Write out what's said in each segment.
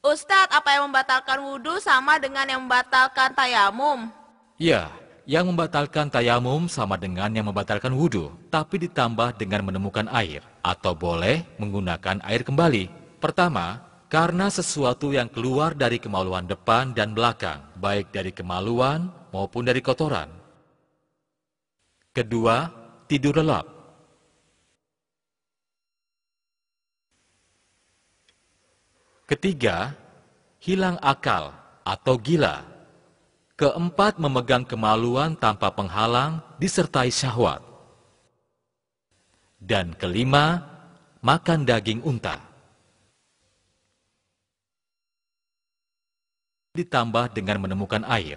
Ustadz, apa yang membatalkan wudhu sama dengan yang membatalkan tayamum? Ya, yang membatalkan tayamum sama dengan yang membatalkan wudhu, tapi ditambah dengan menemukan air, atau boleh menggunakan air kembali. Pertama, karena sesuatu yang keluar dari kemaluan depan dan belakang, baik dari kemaluan maupun dari kotoran. Kedua, tidur lelap. Ketiga, hilang akal atau gila. Keempat, memegang kemaluan tanpa penghalang disertai syahwat. Dan kelima, makan daging unta. Ditambah dengan menemukan air.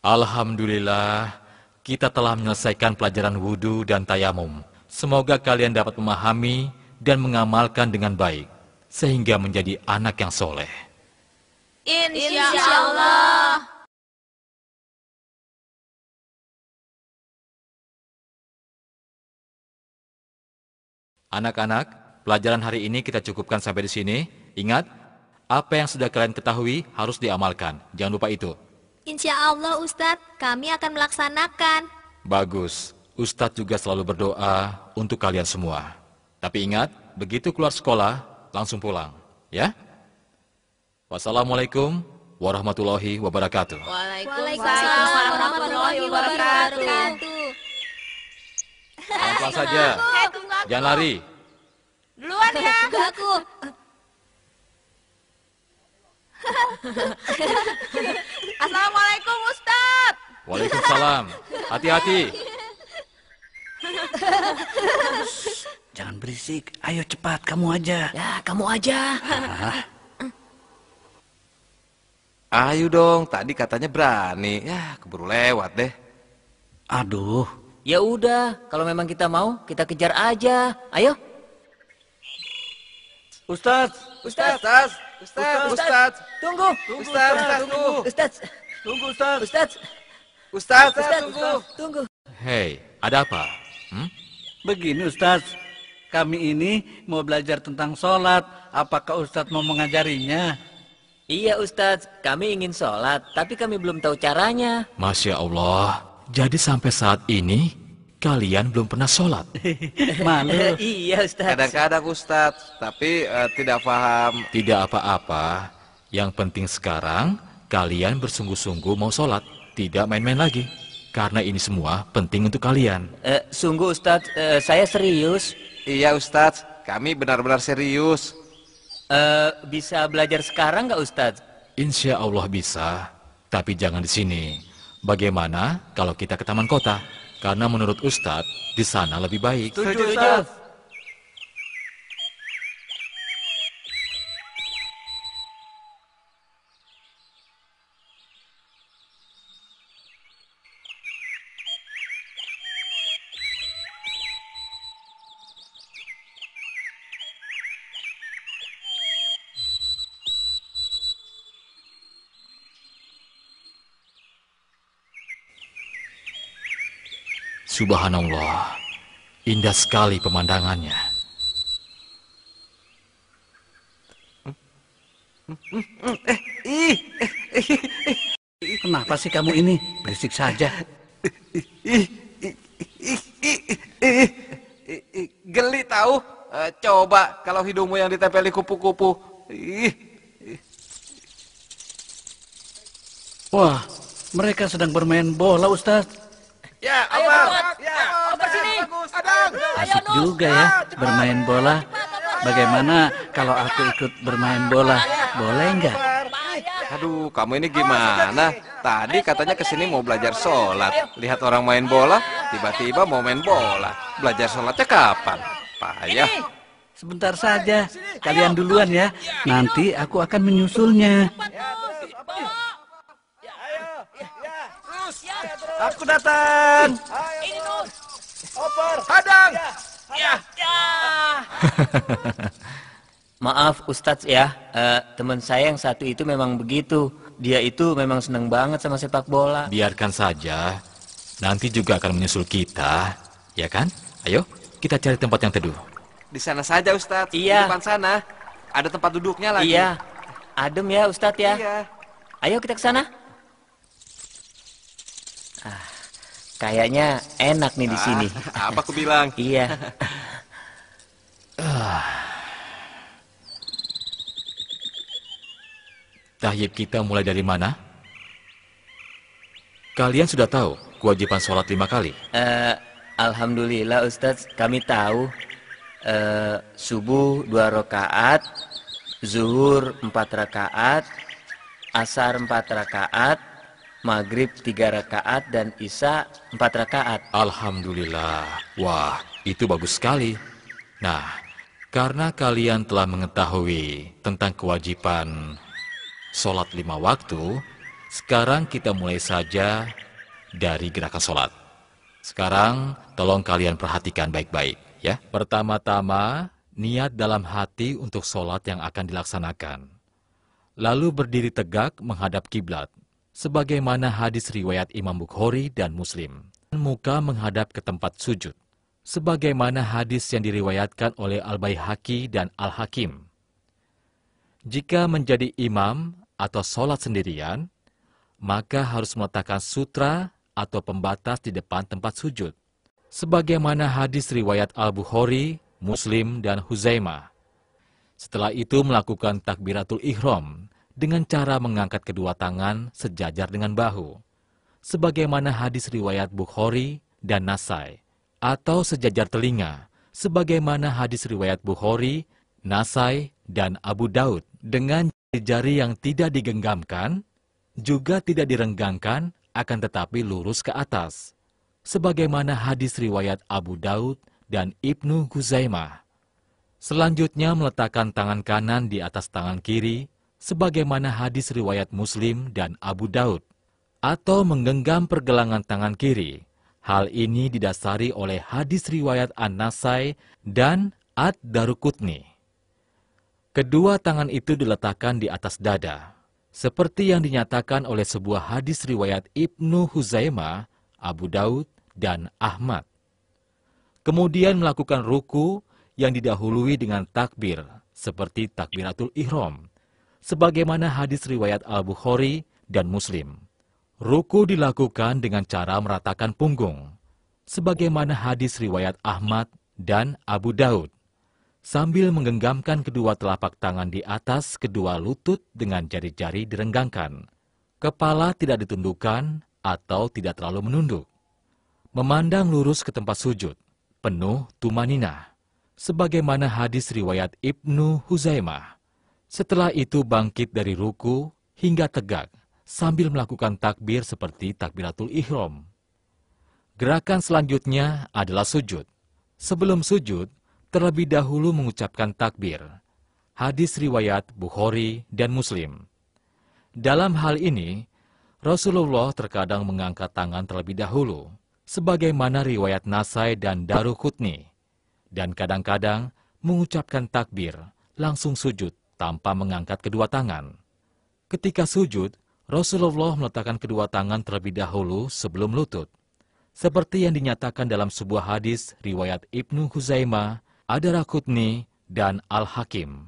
Alhamdulillah, kita telah menyelesaikan pelajaran wudhu dan tayamum. Semoga kalian dapat memahami dan mengamalkan dengan baik, sehingga menjadi anak yang soleh. Insya Allah. Anak-anak, pelajaran hari ini kita cukupkan sampai di sini. Ingat, apa yang sudah kalian ketahui harus diamalkan. Jangan lupa itu. Insya Allah Ustadz, kami akan melaksanakan. Bagus. Ustadz juga selalu berdoa untuk kalian semua. Tapi ingat, begitu keluar sekolah, langsung pulang. Ya? Wassalamualaikum warahmatullahi wabarakatuh. Waalaikumsalam warahmatullahi wabarakatuh. Pelan-pelan saja. Jangan lari. Duluan ya. Juga aku. Assalamualaikum Ustadz. Waalaikumsalam. Hati-hati. Jangan berisik. Ayo cepat, kamu aja. Ya, kamu aja. Ayo dong, tadi katanya berani. Ya, keburu lewat deh. Aduh, Ya udah, kalau memang kita mau, kita kejar aja. Ayo. Ustadz, Ustaz, Ustaz, Tunggu. tunggu. Ustadz. tunggu Ustadz. Ustadz. Ustaz, Ustadz. tunggu. Tunggu. Hei, ada apa? Begini Ustadz, kami ini mau belajar tentang sholat. Apakah Ustadz mau mengajarinya? Iya Ustadz, kami ingin sholat, tapi kami belum tahu caranya. Masya Allah. Jadi sampai saat ini, kalian belum pernah sholat. Malu. Iya Ustadz. Kadang-kadang Ustaz, tapi tidak paham. Tidak apa-apa. Yang penting sekarang, kalian bersungguh-sungguh mau sholat. Tidak main-main lagi. Karena ini semua penting untuk kalian. Sungguh Ustadz, saya serius. Iya Ustaz, kami benar-benar serius. Bisa belajar sekarang nggak Ustadz? Insya Allah bisa. Tapi jangan di sini. Bagaimana kalau kita ke taman kota? Karena menurut Ustadz, di sana lebih baik. Setuju Ustadz. Subhanallah, indah sekali pemandangannya. Kenapa sih kamu ini? Berisik saja. Geli tahu? Coba kalau hidungmu yang ditempeli kupu-kupu. Wah, mereka sedang bermain bola Ustadz. Ya, Abang. Ya, Oper sini. Asik juga ya bermain bola. Bagaimana kalau aku ikut bermain bola? Boleh nggak? Aduh, kamu ini gimana? Tadi katanya kesini mau belajar sholat. Lihat orang main bola, tiba-tiba mau main bola. Belajar sholatnya kapan? Payah. Sebentar saja. Kalian duluan ya. Nanti aku akan menyusulnya. Aku datang. Hadang. Maaf Ustadz ya, teman saya yang satu itu memang begitu. Dia itu memang senang banget sama sepak bola. Biarkan saja, nanti juga akan menyusul kita, ya kan? Ayo, kita cari tempat yang teduh. Di sana saja, Ustadz. Iya. Di depan sana. ada tempat duduknya lagi. Iya, adem ya Ustadz ya. Iya. Ayo kita ke sana. Kayaknya enak nih di sini. Apa aku bilang? Iya. Tahyib kita mulai dari mana? Kalian sudah tahu kewajiban sholat 5 kali. Alhamdulillah Ustadz, kami tahu. Subuh 2 rakaat, zuhur 4 rakaat, asar 4 rakaat, maghrib 3 rakaat, dan isya 4 rakaat. Alhamdulillah. Wah, itu bagus sekali. Nah, karena kalian telah mengetahui tentang kewajiban sholat 5 waktu, sekarang kita mulai saja dari gerakan sholat. Sekarang, tolong kalian perhatikan baik-baik, ya. Pertama-tama, niat dalam hati untuk sholat yang akan dilaksanakan. Lalu berdiri tegak menghadap kiblat, sebagaimana hadis riwayat Imam Bukhari dan Muslim. Muka menghadap ke tempat sujud, sebagaimana hadis yang diriwayatkan oleh Al-Baihaqi dan Al-Hakim. Jika menjadi imam atau sholat sendirian, maka harus meletakkan sutra atau pembatas di depan tempat sujud, sebagaimana hadis riwayat Al-Bukhari, Muslim, dan Huzaimah. Setelah itu melakukan takbiratul ihram dengan cara mengangkat kedua tangan sejajar dengan bahu, sebagaimana hadis riwayat Bukhari dan Nasai, atau sejajar telinga, sebagaimana hadis riwayat Bukhari, Nasai, dan Abu Daud, dengan jari yang tidak digenggamkan, juga tidak direnggangkan, akan tetapi lurus ke atas, sebagaimana hadis riwayat Abu Daud dan Ibnu Huzaimah. Selanjutnya meletakkan tangan kanan di atas tangan kiri, sebagaimana hadis riwayat Muslim dan Abu Daud, atau menggenggam pergelangan tangan kiri. Hal ini didasari oleh hadis riwayat An-Nasai dan Ad-Daruqutni. Kedua tangan itu diletakkan di atas dada, seperti yang dinyatakan oleh sebuah hadis riwayat Ibnu Huzaimah, Abu Daud, dan Ahmad. Kemudian melakukan ruku yang didahului dengan takbir, seperti takbiratul ihram, sebagaimana hadis riwayat Al-Bukhari dan Muslim. Ruku dilakukan dengan cara meratakan punggung, sebagaimana hadis riwayat Ahmad dan Abu Daud, sambil menggenggamkan kedua telapak tangan di atas kedua lutut dengan jari-jari direnggangkan. Kepala tidak ditundukkan atau tidak terlalu menunduk. Memandang lurus ke tempat sujud, penuh tumaninah, sebagaimana hadis riwayat Ibnu Huzaimah. Setelah itu bangkit dari ruku hingga tegak, sambil melakukan takbir seperti takbiratul ihram. Gerakan selanjutnya adalah sujud. Sebelum sujud, terlebih dahulu mengucapkan takbir. Hadis riwayat Bukhari dan Muslim. Dalam hal ini, Rasulullah terkadang mengangkat tangan terlebih dahulu, sebagaimana riwayat Nasai dan Daruqutni, dan kadang-kadang mengucapkan takbir, langsung sujud tanpa mengangkat kedua tangan. Ketika sujud, Rasulullah meletakkan kedua tangan terlebih dahulu sebelum lutut, seperti yang dinyatakan dalam sebuah hadis riwayat Ibnu Huzaimah, Ad-Daruqutni, dan Al-Hakim.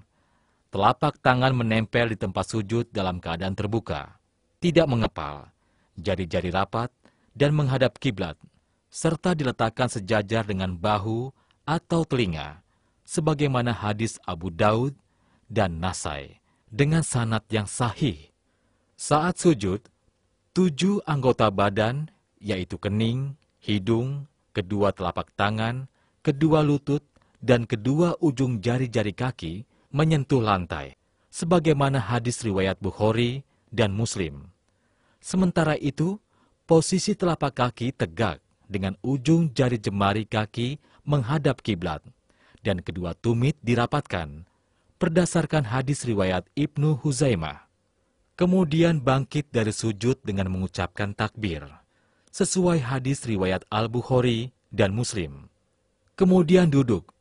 Telapak tangan menempel di tempat sujud dalam keadaan terbuka, tidak mengepal, jari-jari rapat, dan menghadap kiblat, serta diletakkan sejajar dengan bahu atau telinga, sebagaimana hadis Abu Daud dan Nasai, dengan sanad yang sahih. Saat sujud, 7 anggota badan, yaitu kening, hidung, kedua telapak tangan, kedua lutut, dan kedua ujung jari-jari kaki menyentuh lantai, sebagaimana hadis riwayat Bukhari dan Muslim. Sementara itu, posisi telapak kaki tegak dengan ujung jari jemari kaki menghadap kiblat, dan kedua tumit dirapatkan, berdasarkan hadis riwayat Ibnu Huzaimah. Kemudian bangkit dari sujud dengan mengucapkan takbir, sesuai hadis riwayat Al-Bukhari dan Muslim. Kemudian duduk,